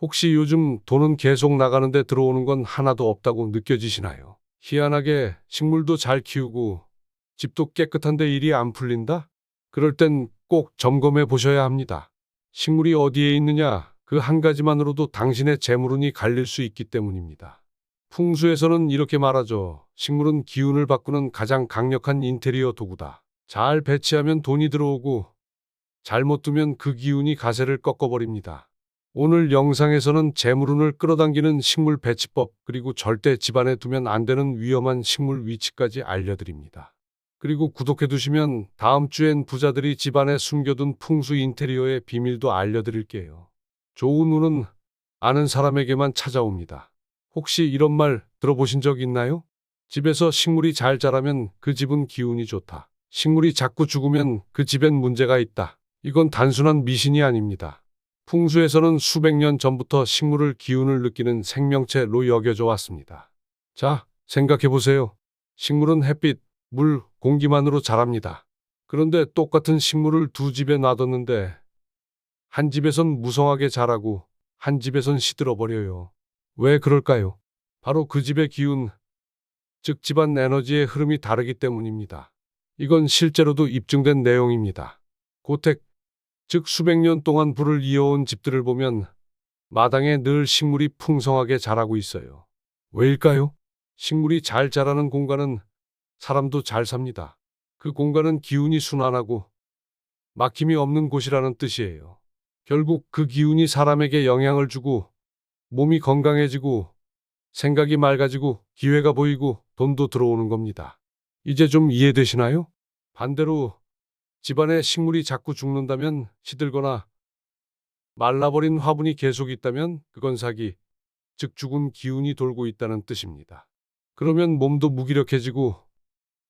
혹시 요즘 돈은 계속 나가는데 들어오는 건 하나도 없다고 느껴지시나요? 희한하게 식물도 잘 키우고 집도 깨끗한데 일이 안 풀린다? 그럴 땐 꼭 점검해 보셔야 합니다. 식물이 어디에 있느냐, 그 한 가지만으로도 당신의 재물운이 갈릴 수 있기 때문입니다. 풍수에서는 이렇게 말하죠. 식물은 기운을 바꾸는 가장 강력한 인테리어 도구다. 잘 배치하면 돈이 들어오고 잘못 두면 그 기운이 가세를 꺾어버립니다. 오늘 영상에서는 재물운을 끌어당기는 식물 배치법, 그리고 절대 집안에 두면 안 되는 위험한 식물 위치까지 알려드립니다. 그리고 구독해 두시면 다음 주엔 부자들이 집안에 숨겨둔 풍수 인테리어의 비밀도 알려드릴게요. 좋은 운은 아는 사람에게만 찾아옵니다. 혹시 이런 말 들어보신 적 있나요? 집에서 식물이 잘 자라면 그 집은 기운이 좋다. 식물이 자꾸 죽으면 그 집엔 문제가 있다. 이건 단순한 미신이 아닙니다. 풍수에서는 수백 년 전부터 식물을 기운을 느끼는 생명체로 여겨져 왔습니다. 자, 생각해 보세요. 식물은 햇빛, 물, 공기만으로 자랍니다. 그런데 똑같은 식물을 두 집에 놔뒀는데 한 집에선 무성하게 자라고 한 집에선 시들어버려요. 왜 그럴까요? 바로 그 집의 기운, 즉 집안 에너지의 흐름이 다르기 때문입니다. 이건 실제로도 입증된 내용입니다. 고택, 즉 수백 년 동안 불을 이어온 집들을 보면 마당에 늘 식물이 풍성하게 자라고 있어요. 왜일까요? 식물이 잘 자라는 공간은 사람도 잘 삽니다. 그 공간은 기운이 순환하고 막힘이 없는 곳이라는 뜻이에요. 결국 그 기운이 사람에게 영향을 주고 몸이 건강해지고 생각이 맑아지고 기회가 보이고 돈도 들어오는 겁니다. 이제 좀 이해되시나요? 반대로 집안에 식물이 자꾸 죽는다면, 시들거나 말라버린 화분이 계속 있다면 그건 사기, 즉 죽은 기운이 돌고 있다는 뜻입니다. 그러면 몸도 무기력해지고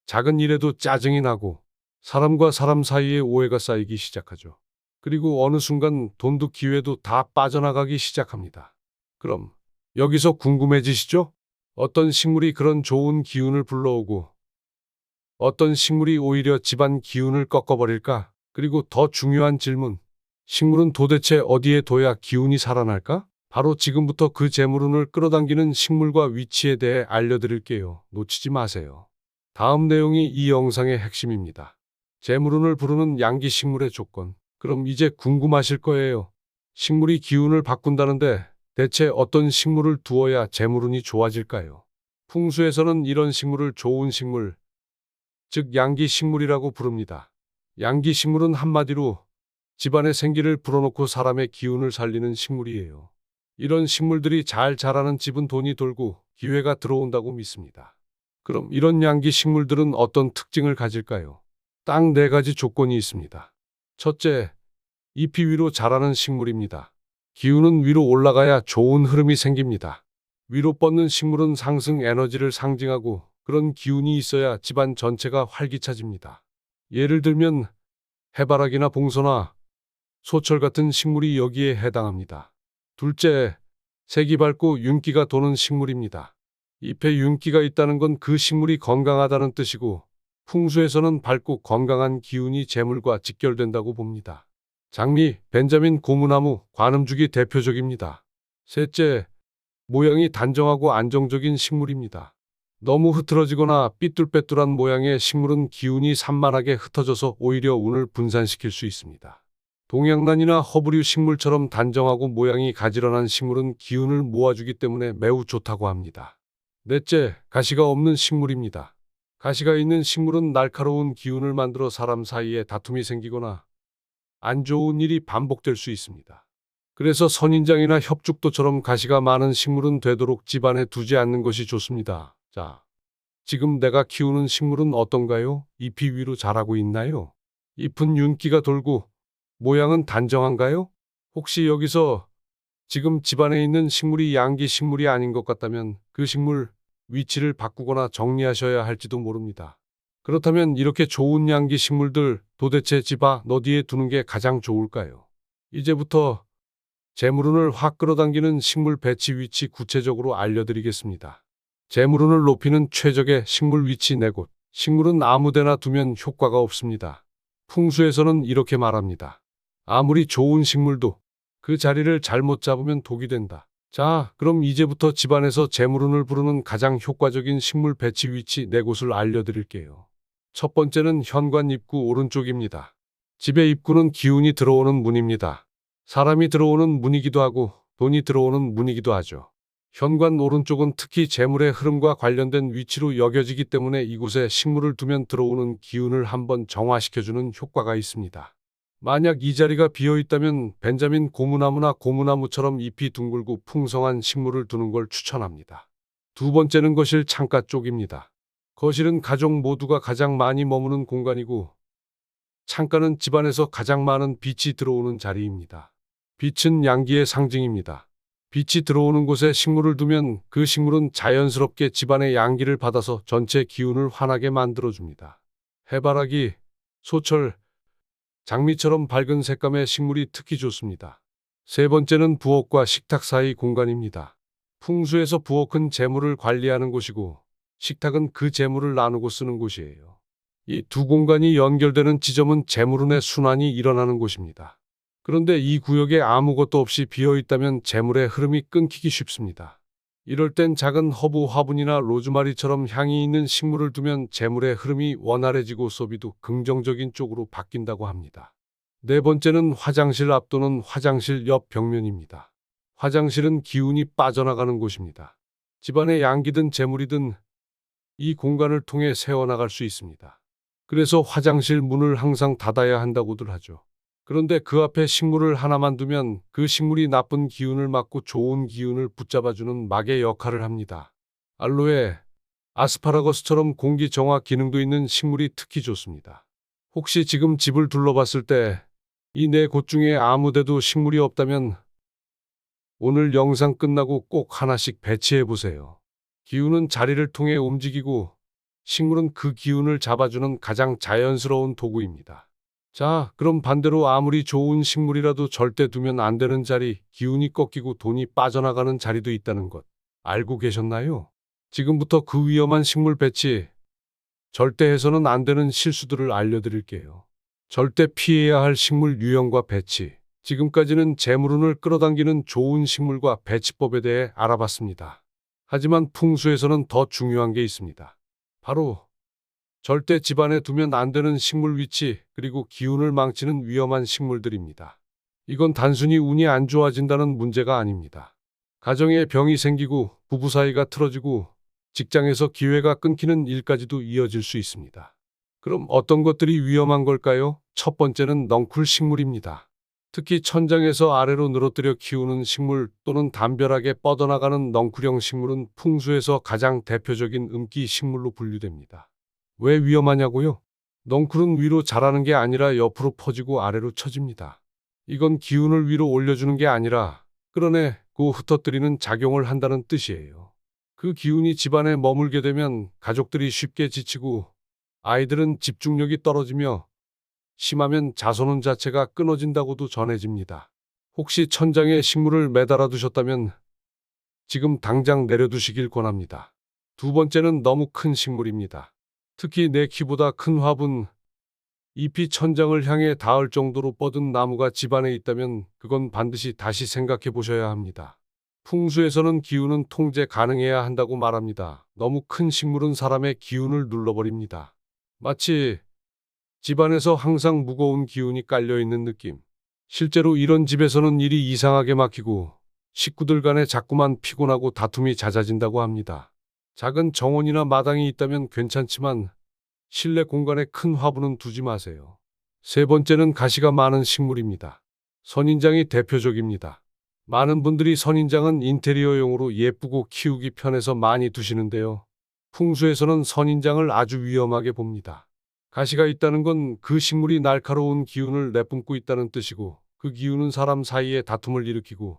작은 일에도 짜증이 나고 사람과 사람 사이에 오해가 쌓이기 시작하죠. 그리고 어느 순간 돈도 기회도 다 빠져나가기 시작합니다. 그럼 여기서 궁금해지시죠? 어떤 식물이 그런 좋은 기운을 불러오고 어떤 식물이 오히려 집안 기운을 꺾어버릴까? 그리고 더 중요한 질문, 식물은 도대체 어디에 둬야 기운이 살아날까? 바로 지금부터 그 재물운을 끌어당기는 식물과 위치에 대해 알려드릴게요. 놓치지 마세요. 다음 내용이 이 영상의 핵심입니다. 재물운을 부르는 양기 식물의 조건. 그럼 이제 궁금하실 거예요. 식물이 기운을 바꾼다는데 대체 어떤 식물을 두어야 재물운이 좋아질까요? 풍수에서는 이런 식물을 좋은 식물, 즉 양기 식물이라고 부릅니다. 양기 식물은 한마디로 집안의 생기를 불어넣고 사람의 기운을 살리는 식물이에요. 이런 식물들이 잘 자라는 집은 돈이 돌고 기회가 들어온다고 믿습니다. 그럼 이런 양기 식물들은 어떤 특징을 가질까요? 딱 네 가지 조건이 있습니다. 첫째, 잎이 위로 자라는 식물입니다. 기운은 위로 올라가야 좋은 흐름이 생깁니다. 위로 뻗는 식물은 상승 에너지를 상징하고 그런 기운이 있어야 집안 전체가 활기차집니다. 예를 들면 해바라기나 봉소나 소철 같은 식물이 여기에 해당합니다. 둘째, 색이 밝고 윤기가 도는 식물입니다. 잎에 윤기가 있다는 건 그 식물이 건강하다는 뜻이고 풍수에서는 밝고 건강한 기운이 재물과 직결된다고 봅니다. 장미, 벤자민, 고무나무, 관음죽이 대표적입니다. 셋째, 모양이 단정하고 안정적인 식물입니다. 너무 흐트러지거나 삐뚤빼뚤한 모양의 식물은 기운이 산만하게 흩어져서 오히려 운을 분산시킬 수 있습니다. 동양란이나 허브류 식물처럼 단정하고 모양이 가지런한 식물은 기운을 모아주기 때문에 매우 좋다고 합니다. 넷째, 가시가 없는 식물입니다. 가시가 있는 식물은 날카로운 기운을 만들어 사람 사이에 다툼이 생기거나 안 좋은 일이 반복될 수 있습니다. 그래서 선인장이나 협죽도처럼 가시가 많은 식물은 되도록 집안에 두지 않는 것이 좋습니다. 자, 지금 내가 키우는 식물은 어떤가요? 잎이 위로 자라고 있나요? 잎은 윤기가 돌고 모양은 단정한가요? 혹시 여기서 지금 집안에 있는 식물이 양기 식물이 아닌 것 같다면 그 식물 위치를 바꾸거나 정리하셔야 할지도 모릅니다. 그렇다면 이렇게 좋은 양기 식물들 도대체 집안 어디에 두는 게 가장 좋을까요? 이제부터 재물운을 확 끌어당기는 식물 배치 위치 구체적으로 알려드리겠습니다. 재물운을 높이는 최적의 식물 위치 4곳. 식물은 아무데나 두면 효과가 없습니다. 풍수에서는 이렇게 말합니다. 아무리 좋은 식물도 그 자리를 잘못 잡으면 독이 된다. 자, 그럼 이제부터 집안에서 재물운을 부르는 가장 효과적인 식물 배치 위치 4곳을 알려드릴게요. 첫 번째는 현관 입구 오른쪽입니다. 집의 입구는 기운이 들어오는 문입니다. 사람이 들어오는 문이기도 하고 돈이 들어오는 문이기도 하죠. 현관 오른쪽은 특히 재물의 흐름과 관련된 위치로 여겨지기 때문에 이곳에 식물을 두면 들어오는 기운을 한번 정화시켜주는 효과가 있습니다. 만약 이 자리가 비어 있다면 벤자민 고무나무나 고무나무처럼 잎이 둥글고 풍성한 식물을 두는 걸 추천합니다. 두 번째는 거실 창가 쪽입니다. 거실은 가족 모두가 가장 많이 머무는 공간이고 창가는 집안에서 가장 많은 빛이 들어오는 자리입니다. 빛은 양기의 상징입니다. 빛이 들어오는 곳에 식물을 두면 그 식물은 자연스럽게 집안의 양기를 받아서 전체 기운을 환하게 만들어줍니다. 해바라기, 소철, 장미처럼 밝은 색감의 식물이 특히 좋습니다. 세 번째는 부엌과 식탁 사이 공간입니다. 풍수에서 부엌은 재물을 관리하는 곳이고 식탁은 그 재물을 나누고 쓰는 곳이에요. 이 두 공간이 연결되는 지점은 재물운의 순환이 일어나는 곳입니다. 그런데 이 구역에 아무것도 없이 비어 있다면 재물의 흐름이 끊기기 쉽습니다. 이럴 땐 작은 허브 화분이나 로즈마리처럼 향이 있는 식물을 두면 재물의 흐름이 원활해지고 소비도 긍정적인 쪽으로 바뀐다고 합니다. 네 번째는 화장실 앞 또는 화장실 옆 벽면입니다. 화장실은 기운이 빠져나가는 곳입니다. 집안의 양기든 재물이든 이 공간을 통해 새어나갈 수 있습니다. 그래서 화장실 문을 항상 닫아야 한다고들 하죠. 그런데 그 앞에 식물을 하나만 두면 그 식물이 나쁜 기운을 막고 좋은 기운을 붙잡아주는 막의 역할을 합니다. 알로에, 아스파라거스처럼 공기 정화 기능도 있는 식물이 특히 좋습니다. 혹시 지금 집을 둘러봤을 때 이 4곳 중에 아무 데도 식물이 없다면 오늘 영상 끝나고 꼭 하나씩 배치해 보세요. 기운은 자리를 통해 움직이고 식물은 그 기운을 잡아주는 가장 자연스러운 도구입니다. 자, 그럼 반대로 아무리 좋은 식물이라도 절대 두면 안 되는 자리, 기운이 꺾이고 돈이 빠져나가는 자리도 있다는 것 알고 계셨나요? 지금부터 그 위험한 식물 배치, 절대 해서는 안 되는 실수들을 알려드릴게요. 절대 피해야 할 식물 유형과 배치. 지금까지는 재물운을 끌어당기는 좋은 식물과 배치법에 대해 알아봤습니다. 하지만 풍수에서는 더 중요한 게 있습니다. 바로 절대 집안에 두면 안 되는 식물 위치, 그리고 기운을 망치는 위험한 식물들입니다. 이건 단순히 운이 안 좋아진다는 문제가 아닙니다. 가정에 병이 생기고 부부 사이가 틀어지고 직장에서 기회가 끊기는 일까지도 이어질 수 있습니다. 그럼 어떤 것들이 위험한 걸까요? 첫 번째는 넝쿨 식물입니다. 특히 천장에서 아래로 늘어뜨려 키우는 식물 또는 담벼락에 뻗어나가는 넝쿨형 식물은 풍수에서 가장 대표적인 음기 식물로 분류됩니다. 왜 위험하냐고요? 넝쿨은 위로 자라는 게 아니라 옆으로 퍼지고 아래로 처집니다. 이건 기운을 위로 올려주는 게 아니라 끌어내고 흩어뜨리는 작용을 한다는 뜻이에요. 그 기운이 집안에 머물게 되면 가족들이 쉽게 지치고 아이들은 집중력이 떨어지며 심하면 자손운 자체가 끊어진다고도 전해집니다. 혹시 천장에 식물을 매달아 두셨다면 지금 당장 내려두시길 권합니다. 두 번째는 너무 큰 식물입니다. 특히 내 키보다 큰 화분, 잎이 천장을 향해 닿을 정도로 뻗은 나무가 집안에 있다면 그건 반드시 다시 생각해 보셔야 합니다. 풍수에서는 기운은 통제 가능해야 한다고 말합니다. 너무 큰 식물은 사람의 기운을 눌러버립니다. 마치 집안에서 항상 무거운 기운이 깔려있는 느낌. 실제로 이런 집에서는 일이 이상하게 막히고 식구들 간에 자꾸만 피곤하고 다툼이 잦아진다고 합니다. 작은 정원이나 마당이 있다면 괜찮지만 실내 공간에 큰 화분은 두지 마세요. 세 번째는 가시가 많은 식물입니다. 선인장이 대표적입니다. 많은 분들이 선인장은 인테리어용으로 예쁘고 키우기 편해서 많이 두시는데요. 풍수에서는 선인장을 아주 위험하게 봅니다. 가시가 있다는 건 그 식물이 날카로운 기운을 내뿜고 있다는 뜻이고 그 기운은 사람 사이에 다툼을 일으키고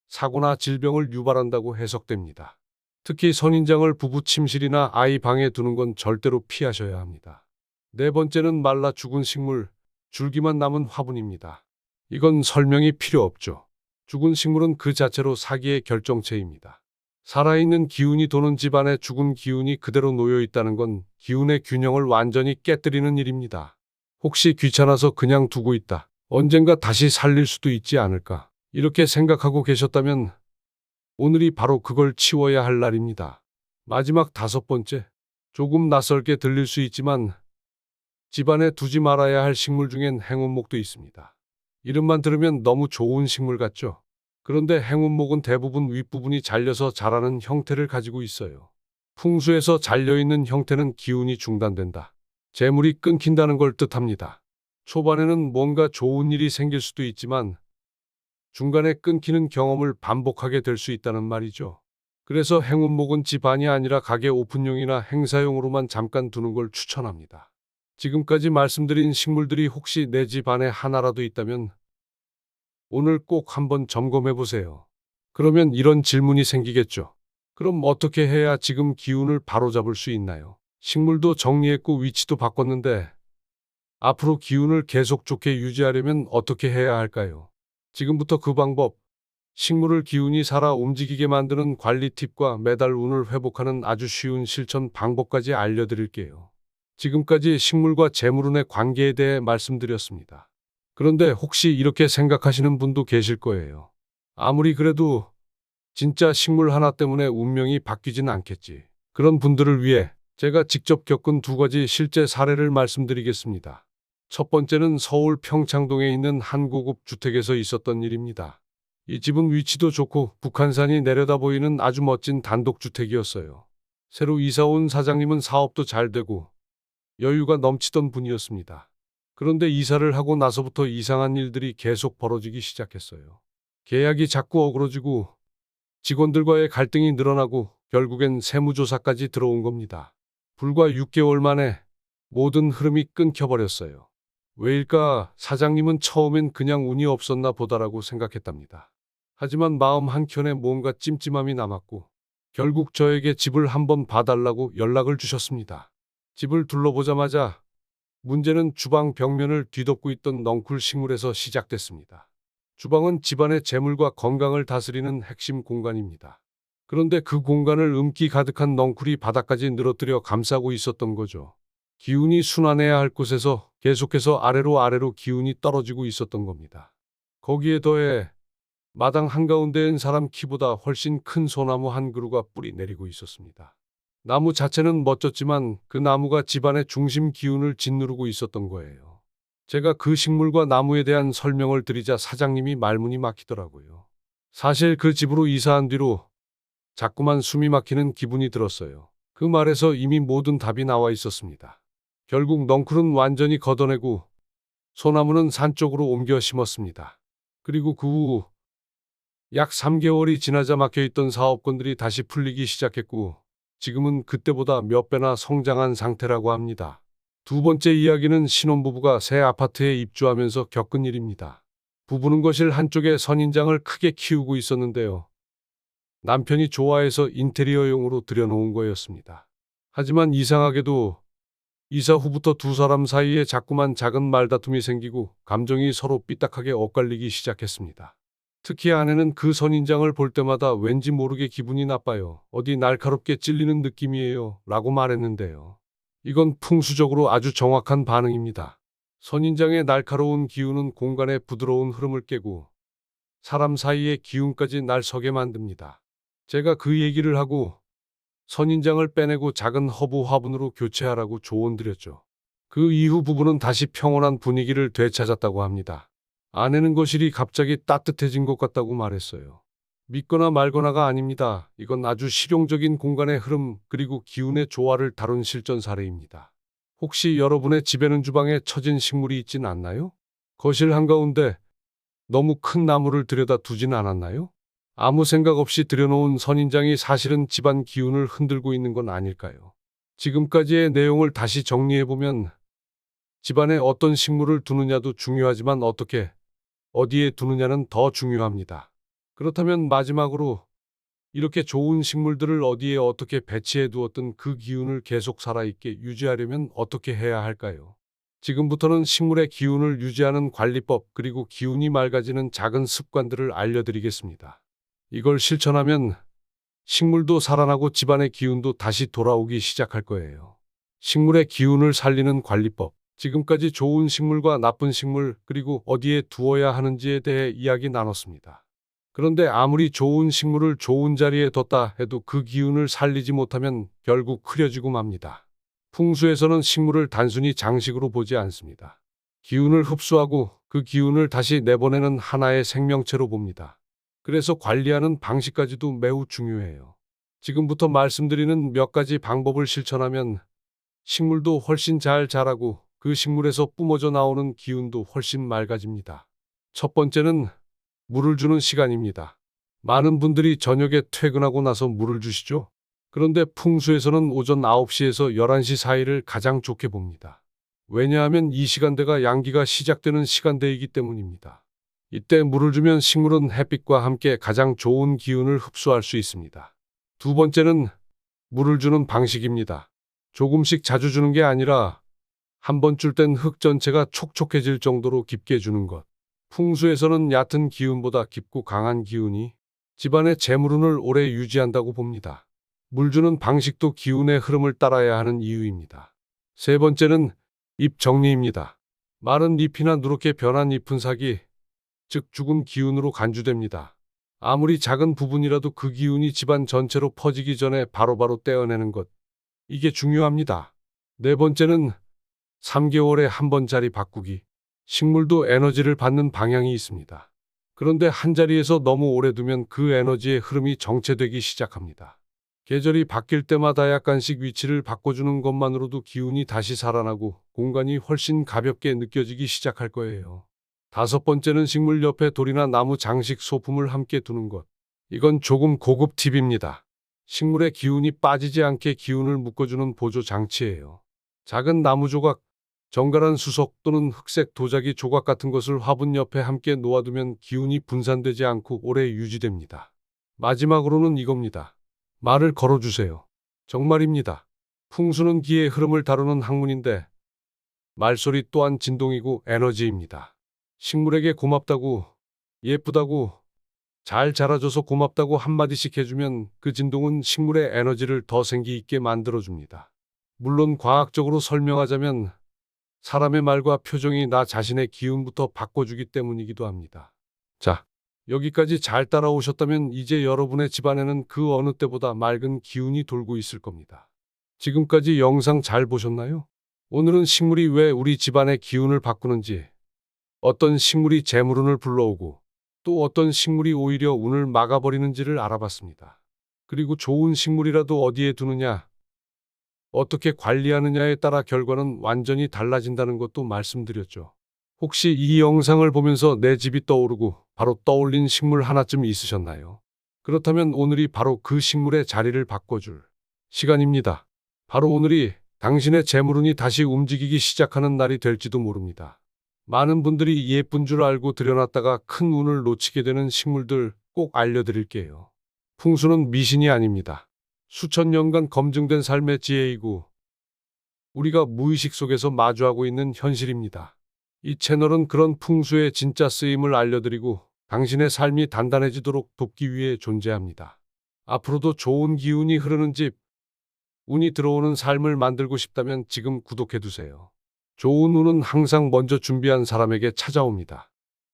사고나 질병을 유발한다고 해석됩니다. 특히 선인장을 부부 침실이나 아이 방에 두는 건 절대로 피하셔야 합니다. 네 번째는 말라 죽은 식물, 줄기만 남은 화분입니다. 이건 설명이 필요 없죠. 죽은 식물은 그 자체로 사기의 결정체입니다. 살아있는 기운이 도는 집안에 죽은 기운이 그대로 놓여 있다는 건 기운의 균형을 완전히 깨뜨리는 일입니다. 혹시 귀찮아서 그냥 두고 있다. 언젠가 다시 살릴 수도 있지 않을까. 이렇게 생각하고 계셨다면 오늘이 바로 그걸 치워야 할 날입니다. 마지막 5번째. 조금 낯설게 들릴 수 있지만 집안에 두지 말아야 할 식물 중엔 행운목도 있습니다. 이름만 들으면 너무 좋은 식물 같죠? 그런데 행운목은 대부분 윗부분이 잘려서 자라는 형태를 가지고 있어요. 풍수에서 잘려있는 형태는 기운이 중단된다, 재물이 끊긴다는 걸 뜻합니다. 초반에는 뭔가 좋은 일이 생길 수도 있지만 중간에 끊기는 경험을 반복하게 될 수 있다는 말이죠. 그래서 행운목은 집안이 아니라 가게 오픈용이나 행사용으로만 잠깐 두는 걸 추천합니다. 지금까지 말씀드린 식물들이 혹시 내 집 안에 하나라도 있다면 오늘 꼭 한번 점검해 보세요. 그러면 이런 질문이 생기겠죠. 그럼 어떻게 해야 지금 기운을 바로잡을 수 있나요? 식물도 정리했고 위치도 바꿨는데 앞으로 기운을 계속 좋게 유지하려면 어떻게 해야 할까요? 지금부터 그 방법, 식물을 기운이 살아 움직이게 만드는 관리 팁과 매달 운을 회복하는 아주 쉬운 실천 방법까지 알려드릴게요. 지금까지 식물과 재물운의 관계에 대해 말씀드렸습니다. 그런데 혹시 이렇게 생각하시는 분도 계실 거예요. 아무리 그래도 진짜 식물 하나 때문에 운명이 바뀌진 않겠지. 그런 분들을 위해 제가 직접 겪은 2가지 실제 사례를 말씀드리겠습니다. 첫 번째는 서울 평창동에 있는 한 고급 주택에서 있었던 일입니다. 이 집은 위치도 좋고 북한산이 내려다 보이는 아주 멋진 단독주택이었어요. 새로 이사 온 사장님은 사업도 잘 되고 여유가 넘치던 분이었습니다. 그런데 이사를 하고 나서부터 이상한 일들이 계속 벌어지기 시작했어요. 계약이 자꾸 어그러지고 직원들과의 갈등이 늘어나고 결국엔 세무조사까지 들어온 겁니다. 불과 6개월 만에 모든 흐름이 끊겨버렸어요. 왜일까? 사장님은 처음엔 그냥 운이 없었나 보다라고 생각했답니다. 하지만 마음 한켠에 뭔가 찜찜함이 남았고 결국 저에게 집을 한번 봐달라고 연락을 주셨습니다. 집을 둘러보자마자 문제는 주방 벽면을 뒤덮고 있던 넝쿨 식물에서 시작됐습니다. 주방은 집안의 재물과 건강을 다스리는 핵심 공간입니다. 그런데 그 공간을 음기 가득한 넝쿨이 바닥까지 늘어뜨려 감싸고 있었던 거죠. 기운이 순환해야 할 곳에서 계속해서 아래로 기운이 떨어지고 있었던 겁니다. 거기에 더해 마당 한가운데엔 사람 키보다 훨씬 큰 소나무 한 그루가 뿌리 내리고 있었습니다. 나무 자체는 멋졌지만 그 나무가 집안의 중심 기운을 짓누르고 있었던 거예요. 제가 그 식물과 나무에 대한 설명을 드리자 사장님이 말문이 막히더라고요. 사실 그 집으로 이사한 뒤로 자꾸만 숨이 막히는 기분이 들었어요. 그 말에서 이미 모든 답이 나와 있었습니다. 결국 넝쿨은 완전히 걷어내고 소나무는 산 쪽으로 옮겨 심었습니다. 그리고 그 후 약 3개월이 지나자 막혀있던 사업권들이 다시 풀리기 시작했고 지금은 그때보다 몇 배나 성장한 상태라고 합니다. 2번째 이야기는 신혼부부가 새 아파트에 입주하면서 겪은 일입니다. 부부는 거실 한쪽에 선인장을 크게 키우고 있었는데요. 남편이 좋아해서 인테리어용으로 들여놓은 거였습니다. 하지만 이상하게도 이사 후부터 2사람 사이에 자꾸만 작은 말다툼이 생기고 감정이 서로 삐딱하게 엇갈리기 시작했습니다. 특히 아내는 그 선인장을 볼 때마다 왠지 모르게 기분이 나빠요. 어디 날카롭게 찔리는 느낌이에요. 라고 말했는데요. 이건 풍수적으로 아주 정확한 반응입니다. 선인장의 날카로운 기운은 공간의 부드러운 흐름을 깨고 사람 사이의 기운까지 날서게 만듭니다. 제가 그 얘기를 하고 선인장을 빼내고 작은 허브 화분으로 교체하라고 조언드렸죠. 그 이후 부부는 다시 평온한 분위기를 되찾았다고 합니다. 아내는 거실이 갑자기 따뜻해진 것 같다고 말했어요. 믿거나 말거나가 아닙니다. 이건 아주 실용적인 공간의 흐름 그리고 기운의 조화를 다룬 실전 사례입니다. 혹시 여러분의 집에는 주방에 처진 식물이 있진 않나요? 거실 한가운데 너무 큰 나무를 들여다 두진 않았나요? 아무 생각 없이 들여놓은 선인장이 사실은 집안 기운을 흔들고 있는 건 아닐까요? 지금까지의 내용을 다시 정리해보면 집안에 어떤 식물을 두느냐도 중요하지만 어떻게, 어디에 두느냐는 더 중요합니다. 그렇다면 마지막으로 이렇게 좋은 식물들을 어디에 어떻게 배치해 두었든 그 기운을 계속 살아있게 유지하려면 어떻게 해야 할까요? 지금부터는 식물의 기운을 유지하는 관리법 그리고 기운이 맑아지는 작은 습관들을 알려드리겠습니다. 이걸 실천하면 식물도 살아나고 집안의 기운도 다시 돌아오기 시작할 거예요. 식물의 기운을 살리는 관리법. 지금까지 좋은 식물과 나쁜 식물 그리고 어디에 두어야 하는지에 대해 이야기 나눴습니다. 그런데 아무리 좋은 식물을 좋은 자리에 뒀다 해도 그 기운을 살리지 못하면 결국 흐려지고 맙니다. 풍수에서는 식물을 단순히 장식으로 보지 않습니다. 기운을 흡수하고 그 기운을 다시 내보내는 하나의 생명체로 봅니다. 그래서 관리하는 방식까지도 매우 중요해요. 지금부터 말씀드리는 몇 가지 방법을 실천하면 식물도 훨씬 잘 자라고 그 식물에서 뿜어져 나오는 기운도 훨씬 맑아집니다. 첫 번째는 물을 주는 시간입니다. 많은 분들이 저녁에 퇴근하고 나서 물을 주시죠? 그런데 풍수에서는 오전 9시에서 11시 사이를 가장 좋게 봅니다. 왜냐하면 이 시간대가 양기가 시작되는 시간대이기 때문입니다. 이때 물을 주면 식물은 햇빛과 함께 가장 좋은 기운을 흡수할 수 있습니다. 두 번째는 물을 주는 방식입니다. 조금씩 자주 주는 게 아니라 한 번 줄 땐 흙 전체가 촉촉해질 정도로 깊게 주는 것. 풍수에서는 얕은 기운보다 깊고 강한 기운이 집안의 재물운을 오래 유지한다고 봅니다. 물 주는 방식도 기운의 흐름을 따라야 하는 이유입니다. 세 번째는 잎 정리입니다. 마른 잎이나 누렇게 변한 잎은 사기, 즉 죽은 기운으로 간주됩니다. 아무리 작은 부분이라도 그 기운이 집안 전체로 퍼지기 전에 바로바로 떼어내는 것. 이게 중요합니다. 네 번째는 3개월에 한 번 자리 바꾸기. 식물도 에너지를 받는 방향이 있습니다. 그런데 한 자리에서 너무 오래 두면 그 에너지의 흐름이 정체되기 시작합니다. 계절이 바뀔 때마다 약간씩 위치를 바꿔주는 것만으로도 기운이 다시 살아나고 공간이 훨씬 가볍게 느껴지기 시작할 거예요. 다섯 번째는 식물 옆에 돌이나 나무 장식 소품을 함께 두는 것. 이건 조금 고급 팁입니다. 식물의 기운이 빠지지 않게 기운을 묶어주는 보조 장치예요. 작은 나무 조각, 정갈한 수석 또는 흑색 도자기 조각 같은 것을 화분 옆에 함께 놓아두면 기운이 분산되지 않고 오래 유지됩니다. 마지막으로는 이겁니다. 말을 걸어주세요. 정말입니다. 풍수는 기의 흐름을 다루는 학문인데 말소리 또한 진동이고 에너지입니다. 식물에게 고맙다고, 예쁘다고, 잘 자라줘서 고맙다고 한마디씩 해주면 그 진동은 식물의 에너지를 더 생기 있게 만들어줍니다. 물론 과학적으로 설명하자면 사람의 말과 표정이 나 자신의 기운부터 바꿔주기 때문이기도 합니다. 자, 여기까지 잘 따라오셨다면 이제 여러분의 집안에는 그 어느 때보다 맑은 기운이 돌고 있을 겁니다. 지금까지 영상 잘 보셨나요? 오늘은 식물이 왜 우리 집안의 기운을 바꾸는지, 어떤 식물이 재물운을 불러오고 또 어떤 식물이 오히려 운을 막아버리는지를 알아봤습니다. 그리고 좋은 식물이라도 어디에 두느냐, 어떻게 관리하느냐에 따라 결과는 완전히 달라진다는 것도 말씀드렸죠. 혹시 이 영상을 보면서 내 집이 떠오르고 바로 떠올린 식물 하나쯤 있으셨나요? 그렇다면 오늘이 바로 그 식물의 자리를 바꿔줄 시간입니다. 바로 오늘이 당신의 재물운이 다시 움직이기 시작하는 날이 될지도 모릅니다. 많은 분들이 예쁜 줄 알고 들여놨다가 큰 운을 놓치게 되는 식물들 꼭 알려드릴게요. 풍수는 미신이 아닙니다. 수천 년간 검증된 삶의 지혜이고 우리가 무의식 속에서 마주하고 있는 현실입니다. 이 채널은 그런 풍수의 진짜 쓰임을 알려드리고 당신의 삶이 단단해지도록 돕기 위해 존재합니다. 앞으로도 좋은 기운이 흐르는 집, 운이 들어오는 삶을 만들고 싶다면 지금 구독해두세요. 좋은 운은 항상 먼저 준비한 사람에게 찾아옵니다.